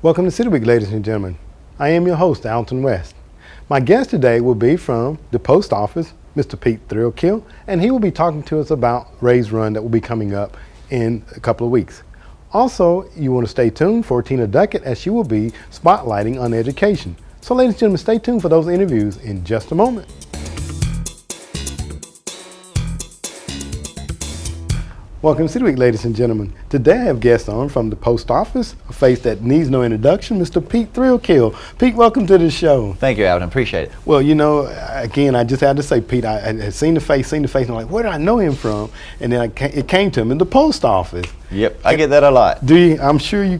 Welcome to City Week, ladies and gentlemen. I am your host, Alton West. My guest today will be from the post office, Mr. Pete Thrillkill, and he will be talking to us about Ray's Run that will be coming up in a couple of weeks. Also, you want to stay tuned for Tina Duckett as she will be spotlighting on education. So ladies and gentlemen, stay tuned for those interviews in just a moment. Welcome to City Week, ladies and gentlemen. Today I have guests on from the post office, a face that needs no introduction, Mr. Pete Thrillkill. Pete, welcome to the show. Thank you, Alton. Appreciate it. Well, you know, again, I just had to say, Pete, I had seen the face, and I'm like, where do I know him from? And then it came to him in the post office. Yep, I get that a lot. Do you? I'm sure you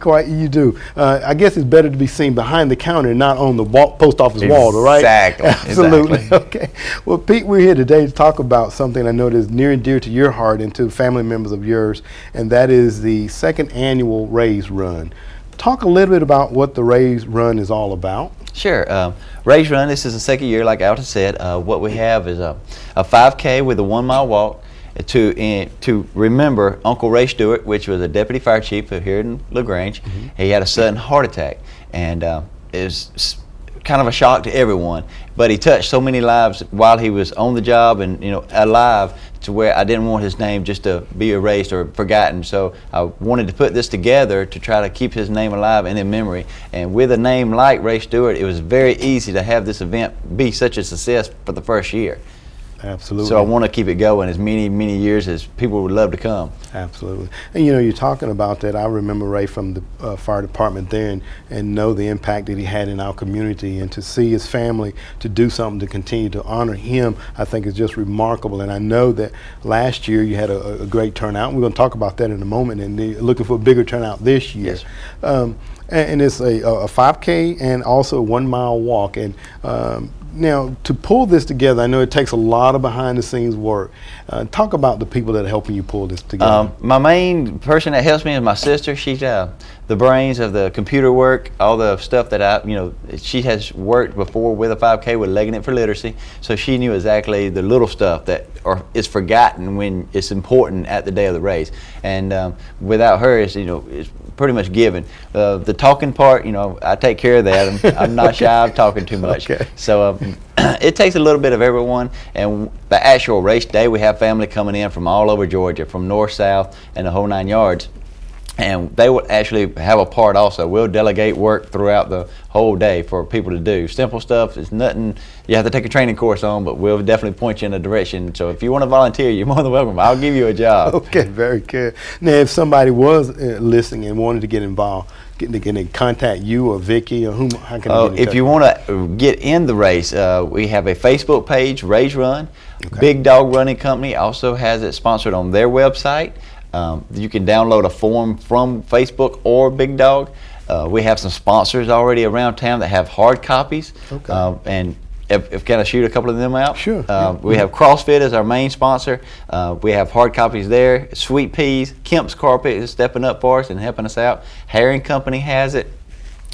do. I guess it's better to be seen behind the counter and not on the post office wall, right? Exactly. Absolutely. Exactly. Okay. Well, Pete, we're here today to talk about something I know that is near and dear to your heart and to family members of yours, and that is the second annual Ray's Run. Talk a little bit about what the Ray's Run is all about. Sure. Ray's Run, this is the second year, like Alton said. What we have is a 5K with a 1 mile walk to remember Uncle Ray Stewart, which was a deputy fire chief here in LaGrange. Mm-hmm. He had a sudden heart attack, and it was kind of a shock to everyone. But he touched so many lives while he was on the job and alive, to where I didn't want his name just to be erased or forgotten. So I wanted to put this together to try to keep his name alive and in memory. And with a name like Ray Stewart, it was very easy to have this event be such a success for the first year. Absolutely. So I want to keep it going as many years as people would love to come. Absolutely. And you're talking about that. I remember Ray from the fire department there and know the impact that he had in our community, and to see his family to do something to continue to honor him, I think is just remarkable. And I know that last year you had a great turnout, and we're going to talk about that in a moment, and looking for a bigger turnout this year. Yes. And it's a 5K and also a 1 mile walk. And now, to pull this together, I know it takes a lot of behind-the-scenes work. Talk about the people that are helping you pull this together. My main person that helps me is my sister. She's the brains of the computer work, all the stuff that she has worked before with a 5K with Legging It for Literacy, so she knew exactly the little stuff that is forgotten when it's important at the day of the race. And without her, it's pretty much given. The talking part, I take care of that. I'm not shy of talking too much. Okay. So it takes a little bit of everyone. And the actual race day, we have family coming in from all over Georgia, from north, south, and the whole 9 yards. And they will actually have a part also. We'll delegate work throughout the whole day for people to do. Simple stuff is nothing you have to take a training course on, but we'll definitely point you in a direction. So if you want to volunteer, you're more than welcome. I'll give you a job. Okay, very good. Now, if somebody was listening and wanted to get involved, can they contact you or Vicky or whom? How can they get in touch? If you want to get in the race, we have a Facebook page, Ray's Run. Okay. Big Dog Running Company also has it sponsored on their website. You can download a form from Facebook or Big Dog. We have some sponsors already around town that have hard copies. Okay. And if can I shoot a couple of them out? Sure. We have CrossFit as our main sponsor. We have hard copies there. Sweet Peas, Kemp's Carpet is stepping up for us and helping us out. Herring Company has it.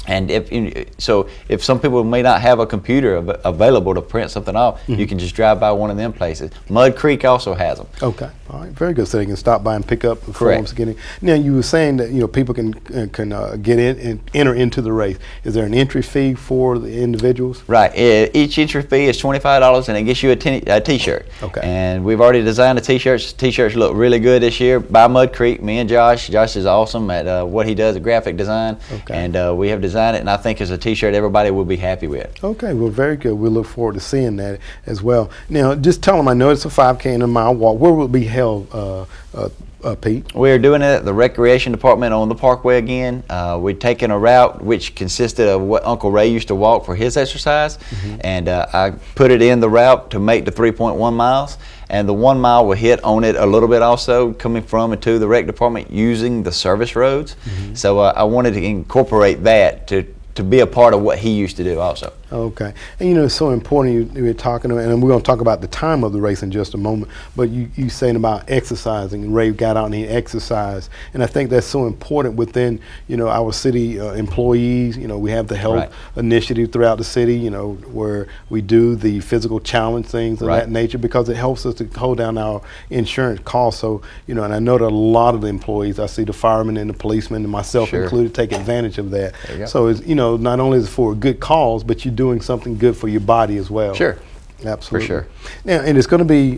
And if some people may not have a computer available to print something off, you can just drive by one of them places. Mud Creek also has them. Okay, all right, very good. So they can stop by and pick up the forms. Now, you were saying that people can get in and enter into the race. Is there an entry fee for the individuals? Right. Each entry fee is $25, and it gets you a T-shirt. Okay. And we've already designed the T-shirts. T-shirts look really good this year by Mud Creek. Me and Josh. Josh is awesome at what he does, at graphic design. Okay. And we have designed it, and I think it's a T-shirt everybody will be happy with. Okay, well, very good. We look forward to seeing that as well. Now, just tell them, I know it's a 5K and a mile walk. Where will it be held, Pete? We're doing it at the Recreation Department on the Parkway again. We're taking a route which consisted of what Uncle Ray used to walk for his exercise, and I put it in the route to make the 3.1 miles. And the 1 mile will hit on it a little bit also, coming from and to the rec department using the service roads. So I wanted to incorporate that to be a part of what he used to do also. Okay. And it's so important you were talking about, and we're going to talk about the time of the race in just a moment, but you saying about exercising, and Ray got out and he exercised. And I think that's so important within, our city employees. We have the health initiative throughout the city, where we do the physical challenge things of that nature, because it helps us to hold down our insurance costs. So, and I know that a lot of the employees, I see the firemen and the policemen and myself included, take advantage of that. So it's, not only is it for a good cause, but you're doing something good for your body as well. Sure. Absolutely. For sure. Now, and it's going to be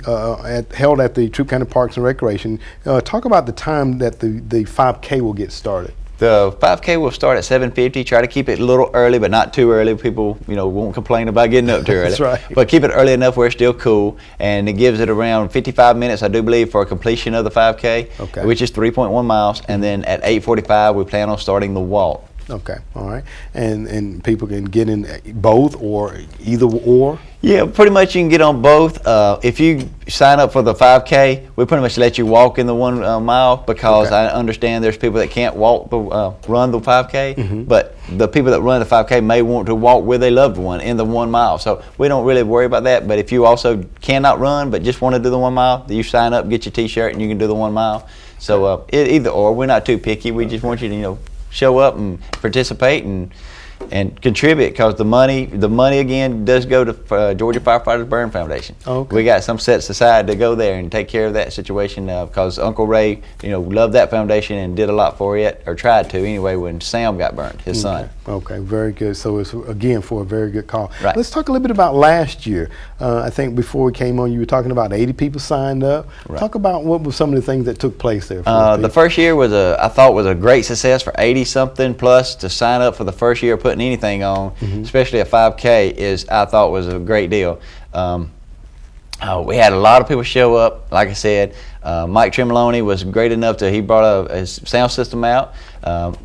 held at the Troup County Parks and Recreation. Talk about the time that the 5K will get started. The 5K will start at 7:50. Try to keep it a little early, but not too early. People, won't complain about getting up too early. That's right. But keep it early enough where it's still cool, and it gives it around 55 minutes, I do believe, for a completion of the 5K, which is 3.1 miles. And then at 8:45, we plan on starting the walk. Okay, all right. And people can get in both or either or? Yeah, pretty much you can get on both. If you sign up for the 5K, we pretty much let you walk in the 1 mile, because I understand there's people that can't run the 5K, but the people that run the 5K may want to walk with a loved one in the 1 mile. So we don't really worry about that. But if you also cannot run but just want to do the 1 mile, you sign up, get your T-shirt, and you can do the 1 mile. So either or, we're not too picky. We just want you to show up and participate and contribute, because the money again does go to Georgia Firefighters Burn Foundation. We got some sets aside to go there and take care of that situation, because Uncle Ray loved that foundation and did a lot for it, or tried to anyway, when Sam got burned, his son. Okay, very good. So it's again for a very good call. Let's talk a little bit about last year. I think before we came on, you were talking about 80 people signed up. Talk about what were some of the things that took place there. The first year was I thought was a great success for 80 something plus to sign up for the first year putting anything on, especially a 5K, I thought was a great deal. We had a lot of people show up. Like I said, Mike Tremoloni was great enough to, he brought his sound system out.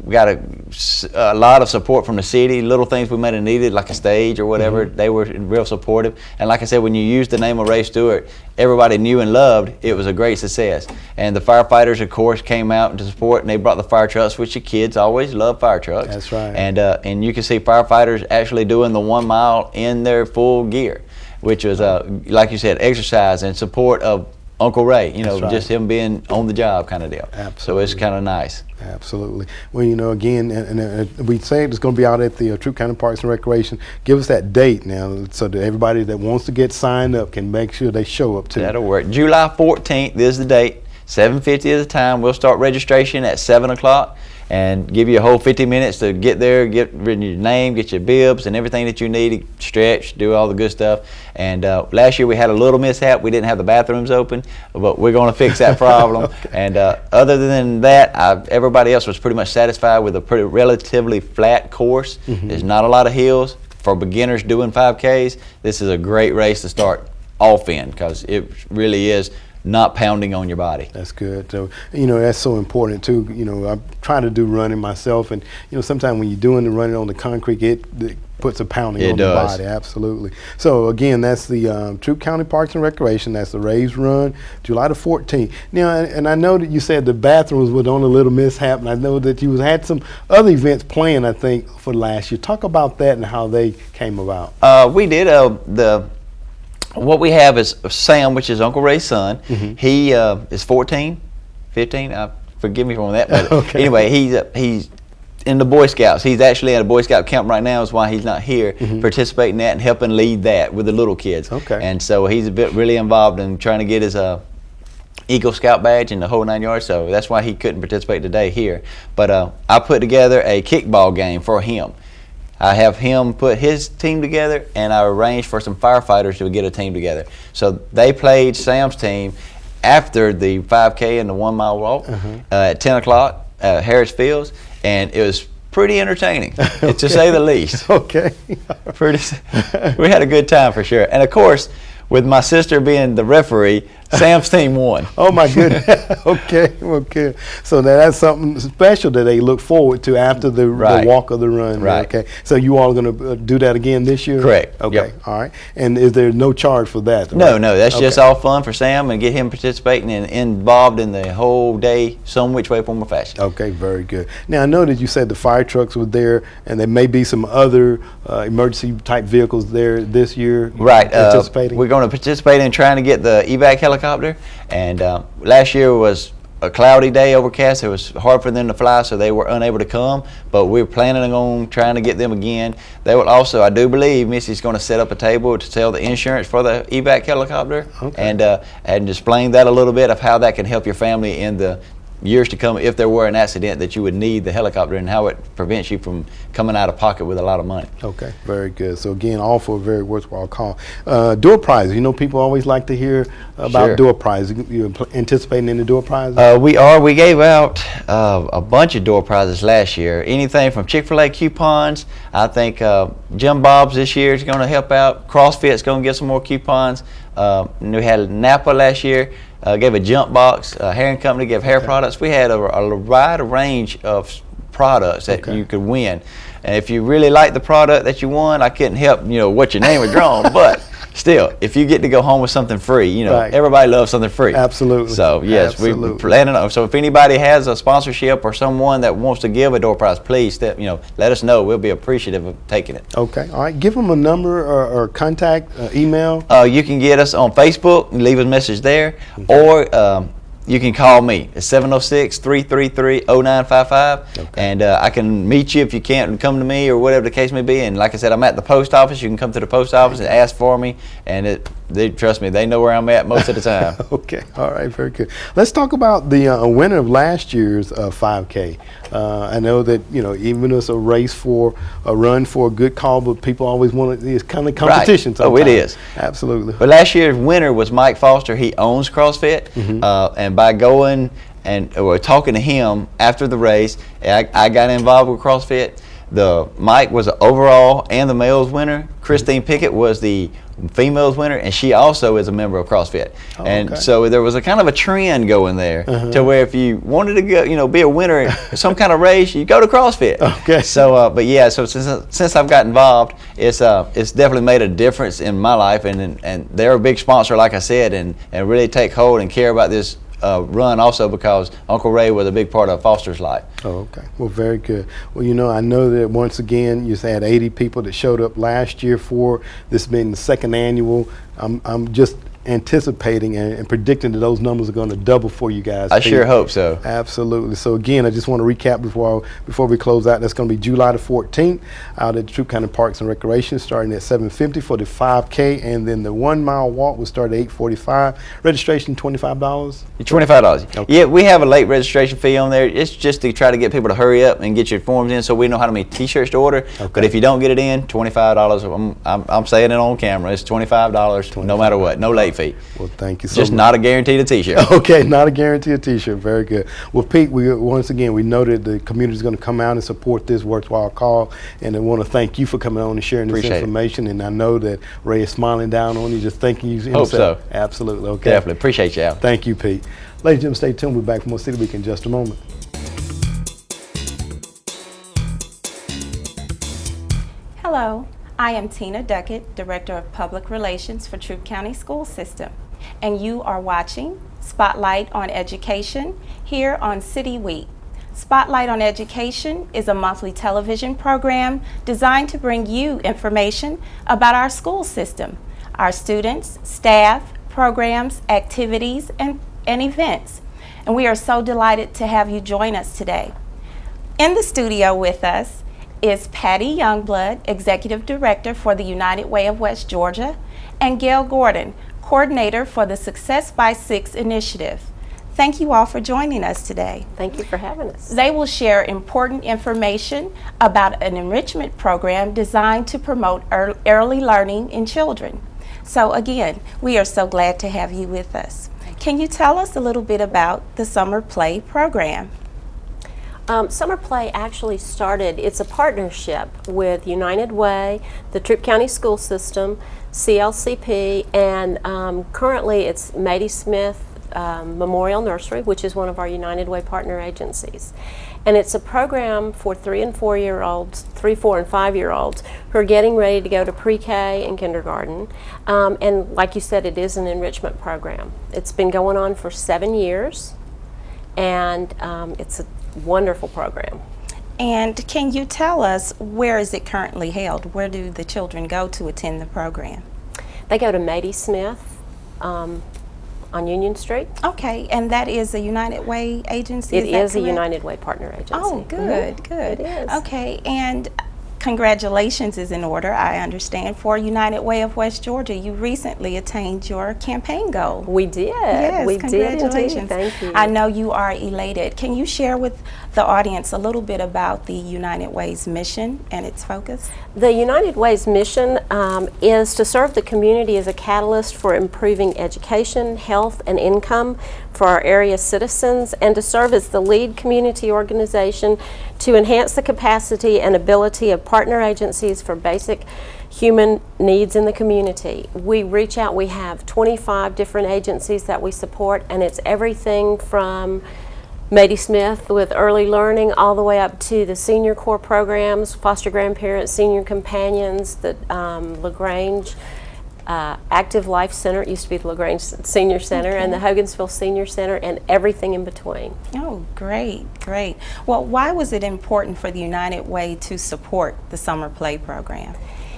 We got a lot of support from the city, little things we might have needed, like a stage or whatever. They were real supportive. And like I said, when you use the name of Ray Stewart, everybody knew and loved, it was a great success. And the firefighters, of course, came out to support, and they brought the fire trucks, which the kids always love fire trucks. That's right. And you can see firefighters actually doing the 1 mile in their full gear, which was, like you said, exercise and support of Uncle Ray, just him being on the job kind of deal. Absolutely. So it's kind of nice. Absolutely. Well, again, and we say it's going to be out at the Troup County Parks and Recreation. Give us that date now, so that everybody that wants to get signed up can make sure they show up too. That'll work. July 14th is the date. 7:50 is the time. We'll start registration at 7 o'clock. And give you a whole 50 minutes to get there, get your name, get your bibs, and everything that you need, stretch, do all the good stuff. And last year we had a little mishap. We didn't have the bathrooms open, but we're going to fix that problem. And other than that, everybody else was pretty much satisfied with a pretty relatively flat course. There's not a lot of hills. For beginners doing 5Ks, this is a great race to start off in, because it really is not pounding on your body. That's good. So, that's so important too. I'm trying to do running myself, and sometimes when you're doing the running on the concrete, it puts a pounding on the body. Absolutely. So again, that's the Troup County Parks and Recreation. That's the Raise Run, July the 14th. Now, and I know that you said the bathrooms were on a little mishap, and I know that you had some other events planned, I think, for last year. Talk about that and how they came about. We did what we have is Sam, which is Uncle Ray's son. He is 14, 15. Forgive me for that, but anyway, he's in the Boy Scouts. He's actually at a Boy Scout camp right now. Is why he's not here participating in that and helping lead that with the little kids. And so he's really involved in trying to get his Eagle Scout badge and the whole 9 yards. So that's why he couldn't participate today here. But I put together a kickball game for him. I have him put his team together, and I arranged for some firefighters to get a team together. So they played Sam's team after the 5K and the 1 mile walk at 10 o'clock at Harris Fields, and it was pretty entertaining, to say the least. Okay. We had a good time for sure. And of course, with my sister being the referee, Sam's team won. Oh my goodness. Okay. So that's something special that they look forward to after the walk of the run. Right. Okay. So you all are going to do that again this year? Correct. Okay. Yep. All right. And is there no charge for that? No. That's just all fun for Sam and get him participating and involved in the whole day, some which way, form, or fashion. Okay. Very good. Now I know that you said the fire trucks were there, and there may be some other emergency type vehicles there this year. Right. Participating. We're going to participate in trying to get the evac helicopter. And last year was a cloudy day, overcast. It was hard for them to fly, so they were unable to come. But we're planning on trying to get them again. They will also, I do believe, Missy's going to set up a table to sell the insurance for the evac helicopter, and explain that a little bit of how that can help your family in the years to come if there were an accident that you would need the helicopter, and how it prevents you from coming out of pocket with a lot of money. Okay, very good. So again, all for a very worthwhile call. Door prizes. You know, people always like to hear about door prizes. You anticipating any door prizes? We are. We gave out a bunch of door prizes last year. Anything from Chick-fil-A coupons. I think Jim Bob's this year is going to help out. CrossFit's going to get some more coupons. We had Napa last year. Gave a jump box. Hair & Company gave hair products. We had a wide range of products that you could win. And if you really like the product that you won, I couldn't help, what your name was drawn. But still, if you get to go home with something free, everybody loves something free. Absolutely. So yes, we're planning on. So if anybody has a sponsorship or someone that wants to give a door prize, please, let us know. We'll be appreciative of taking it. Okay. All right. Give them a number or contact, email. You can get us on Facebook and leave a message there, or you can call me at 706-333-0955, and I can meet you if you can't come to me or whatever the case may be. And like I said, I'm at the post office. You can come to the post office and ask for me, and they trust me, they know where I'm at most of the time. Okay, all right, very good. Let's talk about the winner of last year's 5K. I know that even though it's a race for a run for a good call, but people always want it's kind of competition. Right. Oh, it is absolutely. But last year's winner was Mike Foster. He owns CrossFit, and by going and talking to him after the race, I got involved with CrossFit. Mike was the overall and the males winner. Christine Pickett was the females winner, and she also is a member of CrossFit. And so there was a kind of a trend going there to where if you wanted to go, be a winner in some kind of race, you go to CrossFit. Okay. So, but yeah, so since I've got involved, it's definitely made a difference in my life, and they're a big sponsor, like I said, and really take hold and care about this run also because Uncle Ray was a big part of Foster's life. Oh, okay. Well, very good. Well, I know that once again you had 80 people that showed up last year for this being the second annual. I'm just anticipating and predicting that those numbers are going to double for you guys. I sure hope so. Absolutely. So again, I just want to recap before we close out. That's going to be July the 14th out at Troup County Parks and Recreation, starting at 7:50 for the 5K, and then the 1 mile walk will start at 8:45. Registration $25. $25. Okay. Yeah, we have a late registration fee on there. It's just to try to get people to hurry up and get your forms in, so we know how many T-shirts to order. Okay. But if you don't get it in, $25. I'm saying it on camera. It's $25 no matter what. No late fee. Well, thank you so much. Just not a guaranteed a T-shirt. Okay, not a guaranteed T-shirt. Very good. Well, Pete, once again, we know that the community is going to come out and support this worthwhile call, and I want to thank you for coming on and sharing this information. And I know that Ray is smiling down on you, just thanking you himself. Hope so. Absolutely. Okay. Definitely. Appreciate you, Al. Thank you, Pete. Ladies and gentlemen, stay tuned. We'll be back for more City Week in just a moment. Hello. I am Tina Duckett, Director of Public Relations for Troup County School System, and you are watching Spotlight on Education here on City Week. Spotlight on Education is a monthly television program designed to bring you information about our school system, our students, staff, programs, activities, and events. And we are so delighted to have you join us today. In the studio with us is Patty Youngblood, Executive Director for the United Way of West Georgia, and Gail Gordon, Coordinator for the Success by 6 initiative. Thank you all for joining us today. Thank you for having us. They will share important information about an enrichment program designed to promote early learning in children. So again, we are so glad to have you with us. Can you tell us a little bit about the summer play program? Summer Play actually started, it's a partnership with United Way, the Troup County School System, CLCP, and currently it's Mady Smith Memorial Nursery, which is one of our United Way partner agencies. And it's a program for 3 and 4 year olds, 3, 4, and 5 year olds who are getting ready to go to pre-K and kindergarten. And like you said, it is an enrichment program. It's been going on for 7 years, and it's a wonderful program. And can you tell us, where is it currently held? Where do the children go to attend the program? They go to Mady Smith on Union Street. Okay, and that is a United Way agency? It is a correct? United Way partner agency. Oh, good, good. It is. Okay, and congratulations is in order, I understand, for United Way of West Georgia. You recently attained your campaign goal. We did. Yes, we congratulations. did indeed. Thank you. I know you are elated. Can you share with the audience a little bit about the United Way's mission and its focus? The United Way's mission is to serve the community as a catalyst for improving education, health, and income for our area citizens, and to serve as the lead community organization to enhance the capacity and ability of partner agencies for basic human needs in the community. We reach out, we have 25 different agencies that we support, and it's everything from Mady Smith with early learning all the way up to the senior core programs, foster grandparents, senior companions, the LaGrange Active Life Center. It used to be the LaGrange Senior Center, Okay. and the Hogansville Senior Center, and everything in between. Oh, great, great. Well, why was it important for the United Way to support the Summer Play program?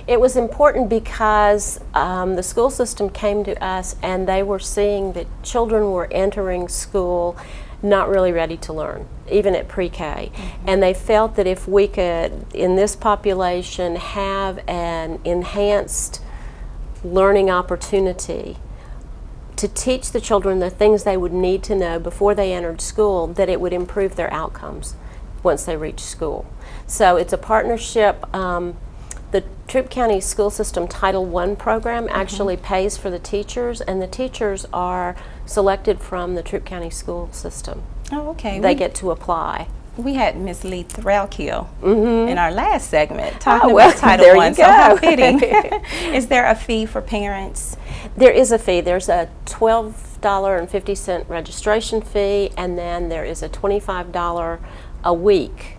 It was important because the school system came to us and they were seeing that children were entering school not really ready to learn, even at pre-K. And they felt that if we could, in this population, have an enhanced learning opportunity to teach the children the things they would need to know before they entered school, that it would improve their outcomes once they reach school. So it's a partnership. The Troup County School System Title I program actually pays for the teachers, and the teachers are selected from the Troup County School System. Oh, okay. They get to apply. We had Miss Lee Threlkill in our last segment talking well, about Title there I, you so how go. fitting. Is there a fee for parents? There is a fee. There's a $12.50 registration fee, and then there is a $25 a week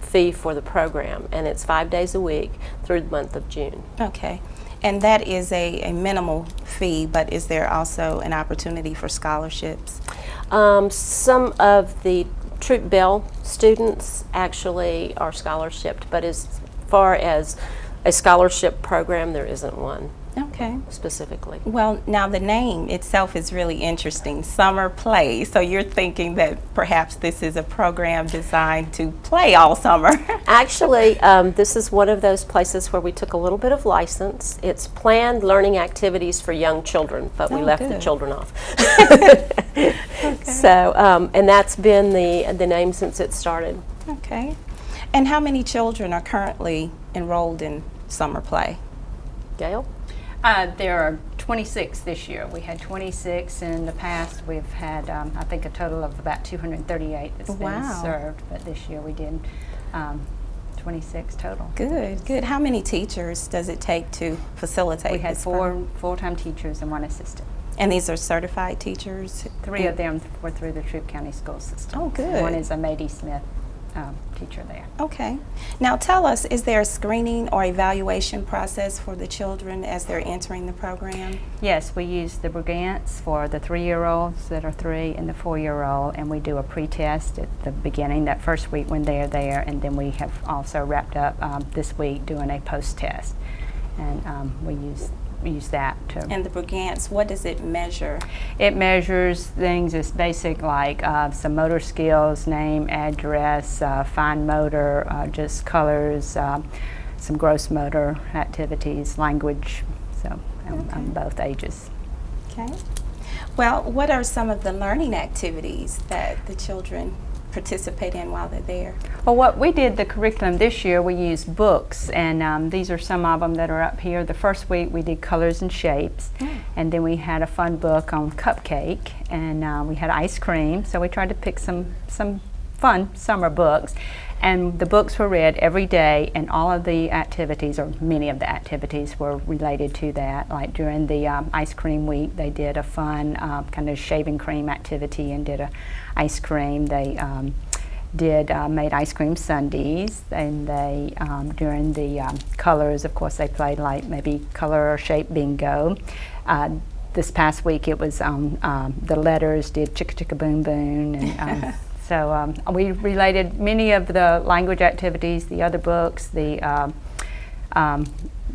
fee for the program, and it's 5 days a week through the month of June. Okay. And that is a minimal fee, but is there also an opportunity for scholarships? Some of the Troup Bell students actually are scholarshiped, but as far as a scholarship program, there isn't one Okay. specifically. Well, now the name itself is really interesting, Summer Play. So you're thinking that perhaps this is a program designed to play all summer. Actually, this is one of those places where we took a little bit of license. It's planned learning activities for young children, but we Oh, left the good. children off. So, and that's been the name since it started. Okay. And how many children are currently enrolled in Summer Play? Gail? There are 26 this year. We had 26 in the past. We've had, I think, a total of about 238 that's been Wow. served, but this year we did 26 total. Good, good. How many teachers does it take to facilitate We had this 4 program? full-time teachers and 1 assistant. And these are certified teachers? 3 of them were through the Troup County School System. Oh, good. 1 is a Mady Smith teacher there. Okay. Now tell us, is there a screening or evaluation process for the children as they're entering the program? Yes, we use the Brigance for the 3-year-olds that are 3 and the 4-year-old, and we do a pre-test at the beginning, that first week when they're there, and then we have also wrapped up this week doing a post-test. And we use that to... And the Brigance, what does it measure? It measures things as basic like some motor skills, name, address, fine motor, just colors, some gross motor activities, language, so on both ages. Okay. Well, what are some of the learning activities that the children participate in while they're there? Well, what we did, the curriculum this year, we used books, and these are some of them that are up here. The first week we did colors and shapes, and then we had a fun book on cupcake, and we had ice cream, so we tried to pick some fun summer books. And the books were read every day, and all of the activities, or many of the activities, were related to that. Like during the ice cream week, they did a fun kind of shaving cream activity and did a ice cream. They made ice cream sundaes, and they during the colors, of course, they played like maybe color or shape bingo. This past week, it was the letters did chicka chicka boom boom, and so we related many of the language activities, the other books, the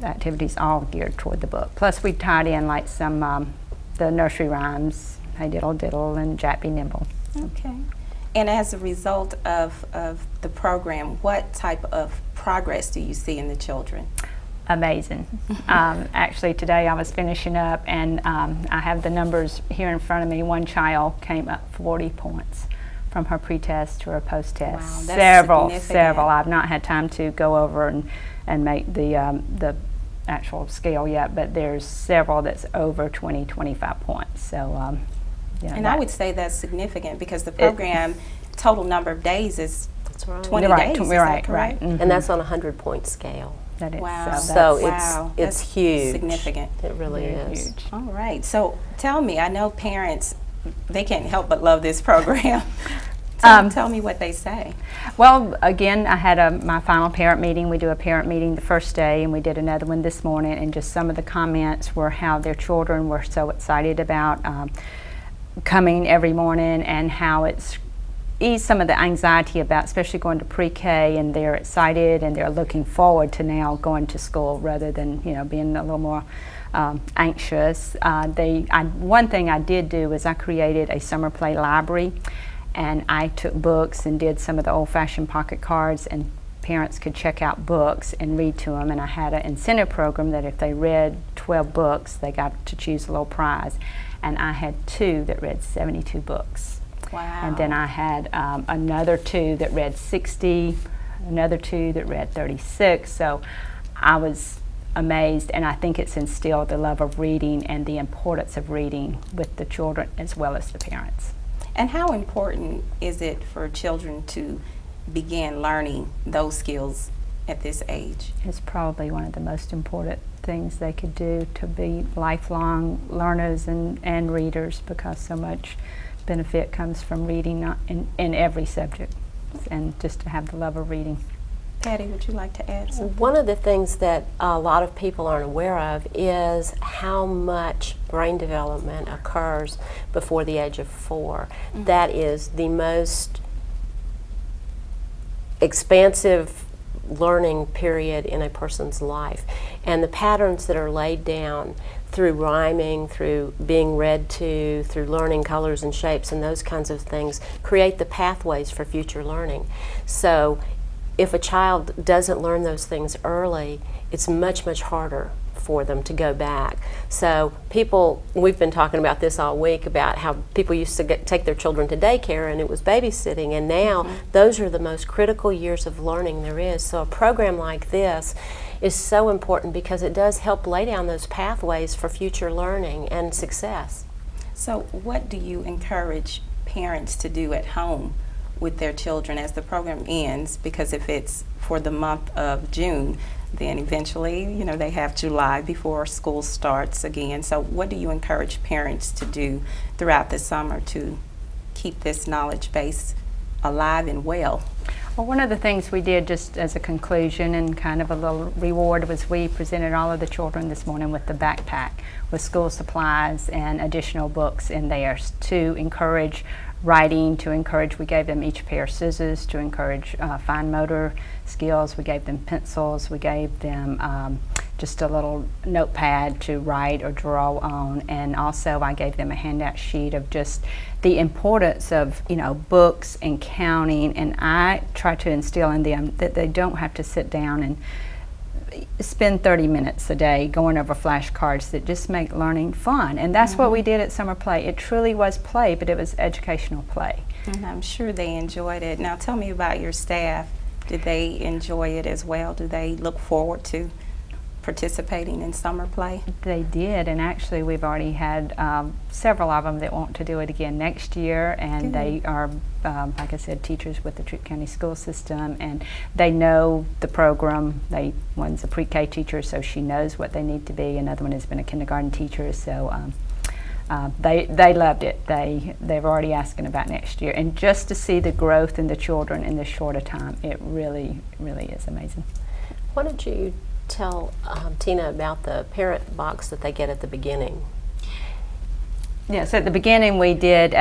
activities all geared toward the book. Plus, we tied in like some the nursery rhymes, Hey Diddle Diddle and Jack Be Nimble. Okay. And as a result of the program, what type of progress do you see in the children? Amazing. Actually, today I was finishing up, and I have the numbers here in front of me. One child came up 40 points from her pretest to her post-test. Wow, that's several. I've not had time to go over and make the actual scale yet, but there's several that's over 20, 25 points. So, yeah. And I would say that's significant because the program total number of days is 20 days. Is that correct? Right. Mm-hmm. And that's on a 100-point scale. That is. Wow. So it's that's huge. Significant. It really is. Huge. All right. So tell me, I know parents, they can't help but love this program. Tell me what they say. Well, again, I had my final parent meeting. We do a parent meeting the first day, and we did another one this morning, and just some of the comments were how their children were so excited about coming every morning, and how it's eased some of the anxiety about especially going to pre-K, and they're excited and they're looking forward to now going to school rather than being a little more anxious. One thing I did do is I created a summer play library, and I took books and did some of the old-fashioned pocket cards, and parents could check out books and read to them, and I had an incentive program that if they read 12 books they got to choose a little prize, and I had 2 that read 72 books. Wow. And then I had another 2 that read 60, another 2 that read 36, so I was amazed, and I think it's instilled the love of reading and the importance of reading with the children as well as the parents. And how important is it for children to begin learning those skills at this age? It's probably one of the most important things they could do to be lifelong learners and readers, because so much benefit comes from reading in every subject, and just to have the love of reading. Patty, would you like to add something? One of the things that a lot of people aren't aware of is how much brain development occurs before the age of 4. Mm-hmm. That is the most expansive learning period in a person's life. And the patterns that are laid down through rhyming, through being read to, through learning colors and shapes and those kinds of things create the pathways for future learning. So if a child doesn't learn those things early, it's much, much harder for them to go back. So we've been talking about this all week, about how people used to take their children to daycare and it was babysitting, and now those are the most critical years of learning there is. So a program like this is so important because it does help lay down those pathways for future learning and success. So what do you encourage parents to do at home with their children as the program ends? Because if it's for the month of June, then eventually, they have July before school starts again. So what do you encourage parents to do throughout the summer to keep this knowledge base alive and well? Well, one of the things we did just as a conclusion and kind of a little reward was we presented all of the children this morning with the backpack with school supplies and additional books in there to encourage writing, we gave them each a pair of scissors to encourage fine motor skills. We gave them pencils. We gave them just a little notepad to write or draw on, and also I gave them a handout sheet of just the importance of books and counting, and I try to instill in them that they don't have to sit down and spend 30 minutes a day going over flashcards, that just make learning fun. And that's what we did at Summer Play. It truly was play, but it was educational play. And I'm sure they enjoyed it. Now tell me about your staff. Did they enjoy it as well? Do they look forward to participating in summer play? They did, and actually we've already had several of them that want to do it again next year, and they are, like I said, teachers with the Troup County school system, and they know the program. One's a pre-K teacher, so she knows what they need to be. Another one has been a kindergarten teacher, so they loved it. They're already asking about next year, and just to see the growth in the children in this short a time, it really, really is amazing. Why don't you tell Tina about the parent box that they get at the beginning? Yes, at the beginning we did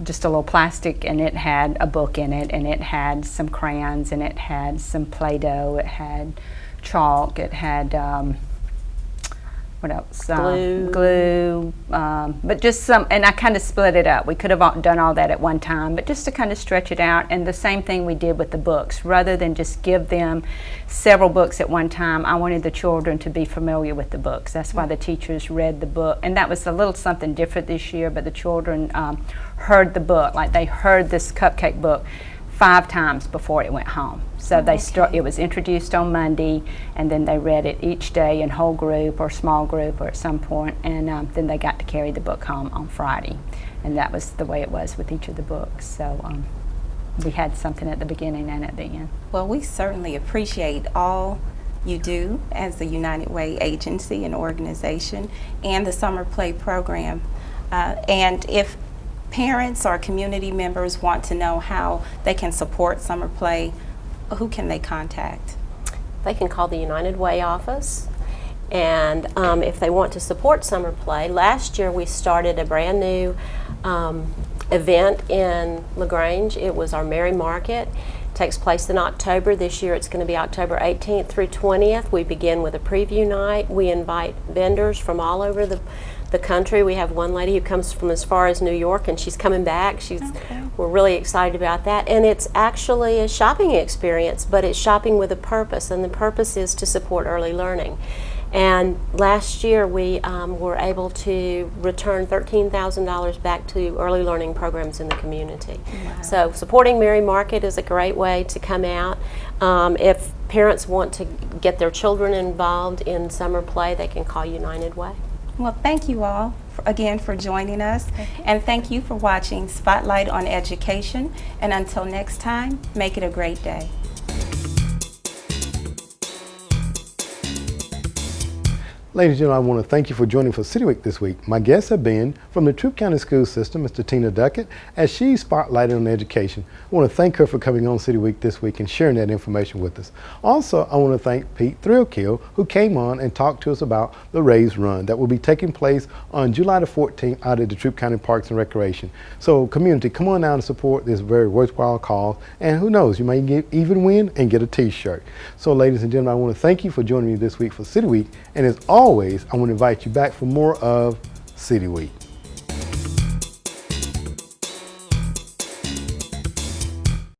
just a little plastic, and it had a book in it, and it had some crayons, and it had some Play-Doh, it had chalk, it had what else? Glue, but just some, and I kind of split it up. We could have done all that at one time, but just to kind of stretch it out. And the same thing we did with the books. Rather than just give them several books at one time, I wanted the children to be familiar with the books. That's why the teachers read the book, and that was a little something different this year, but the children heard the book, like they heard this cupcake book 5 times before it went home. So it was introduced on Monday, and then they read it each day in whole group or small group or at some point, and then they got to carry the book home on Friday. And that was the way it was with each of the books. So we had something at the beginning and at the end. Well, we certainly appreciate all you do as the United Way agency and organization and the summer play program. And if parents or community members want to know how they can support summer play, who can they contact? They can call the United Way office, and if they want to support summer play, last year we started a brand new event in LaGrange. It was our Merry Market. It takes place in October. This year it's going to be October 18th through 20th. We begin with a preview night. We invite vendors from all over the country. We have one lady who comes from as far as New York, and she's coming back. We're really excited about that. And it's actually a shopping experience, but it's shopping with a purpose, and the purpose is to support early learning. And last year we were able to return $13,000 back to early learning programs in the community. Wow. So supporting Merry Market is a great way to come out. If parents want to get their children involved in summer play, they can call United Way. Well, thank you all again for joining us, and thank you for watching Spotlight on Education. And until next time, make it a great day. Ladies and gentlemen, I want to thank you for joining for City Week this week. My guests have been from the Troup County School System, Mr. Tina Duckett, as she spotlighted on education. I want to thank her for coming on City Week this week and sharing that information with us. Also, I want to thank Pete Thrillkill, who came on and talked to us about the Raise Run that will be taking place on July the 14th out at the Troup County Parks and Recreation. So community, come on out and support this very worthwhile cause, and who knows, you may even win and get a t-shirt. So ladies and gentlemen, I want to thank you for joining me this week for City Week, and as always, I want to invite you back for more of City Week.